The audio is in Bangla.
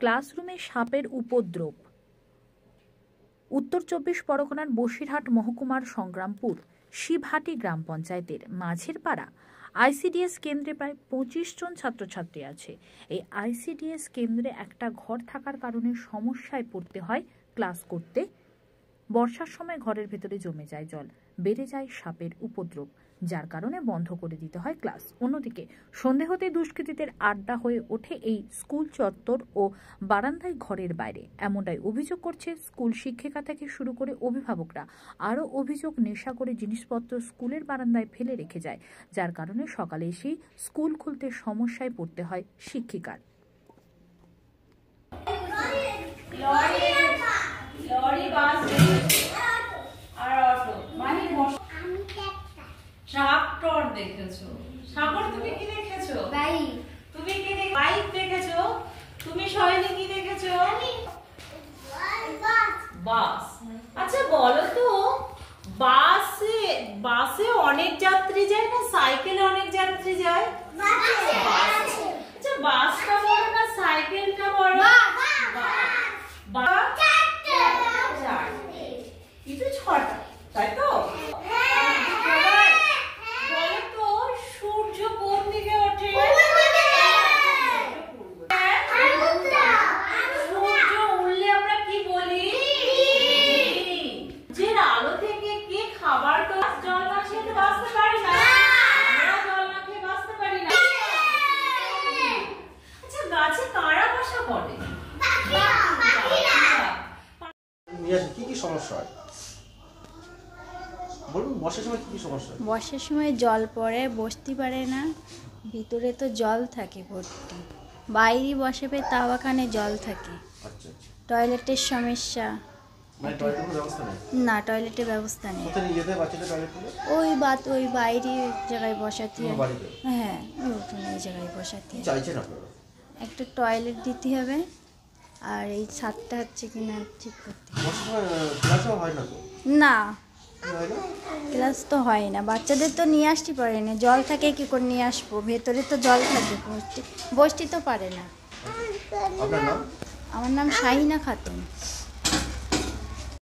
ক্লাসরুমে সাপের উপদ্রব। উত্তর 24 পরগনার বসিরহাট মহকুমার সংগ্রামপুর শিবহাটি গ্রাম পঞ্চায়েতের মাঝের পাড়া আইসিডিএস কেন্দ্রে প্রায় 25 জন ছাত্রছাত্রী আছে। এই আইসিডিএস কেন্দ্রে একটা ঘর থাকার কারণে সমস্যায় পড়তে হয় ক্লাস করতে। বর্ষার সময় ঘরের ভেতরে জমে যায় জল, বেড়ে যায় সাপের উপদ্রব, যার কারণে বন্ধ করে দিতে হয় ক্লাস। অন্যদিকে সন্ধে হতে দুষ্কৃতীদের আড্ডা হয়ে ওঠে এই স্কুল চত্বর ও বারান্দায় ঘরের বাইরে। এমনটাই অভিযোগ করছে স্কুল শিক্ষিকা থেকে শুরু করে অভিভাবকরা। আরও অভিযোগ, নেশা করে জিনিসপত্র স্কুলের বারান্দায় ফেলে রেখে যায়, যার কারণে সকালে এসেই স্কুল খুলতে সমস্যায় পড়তে হয় শিক্ষিকার। ট্রাক্টর দেখেছো? সাগর তুমি কি দেখেছো? বাইক। তুমি কি বাইক দেখেছো? তুমি সয়নি কি দেখেছো? বাস। আচ্ছা বলো তো, বাসে অনেক যাত্রী যায় না সাইকেলে অনেক যাত্রী যায়? আচ্ছা বাসটা বড় না সাইকেলটা বড়? কিন্তু 6টা, তাই তো? বর্ষার সময় জল পড়ে, বসতে পারে না, ভিতরে তো জল থাকে ভর্তি, বাইরে বসে তাও এখানে জল থাকে। টয়লেটের সমস্যা। না, টয়লেটের ব্যবস্থা নেই। ওই বাইরে জায়গায় বসাতে হয়। হ্যাঁ, এই জায়গায় বসাতে হয়। একটা টয়লেট দিতে হবে, আর এই ছাদটা হচ্ছে কিনা ঠিক করতে। না, ক্লাস তো হয় না, বাচ্চাদের তো নিয়ে আসতে পারে না, জল থাকে কি করে নিয়ে আসবো, ভেতরে তো জল থাকে, বসতে তো পারে না। আমার নাম শাহিনা খাতুন।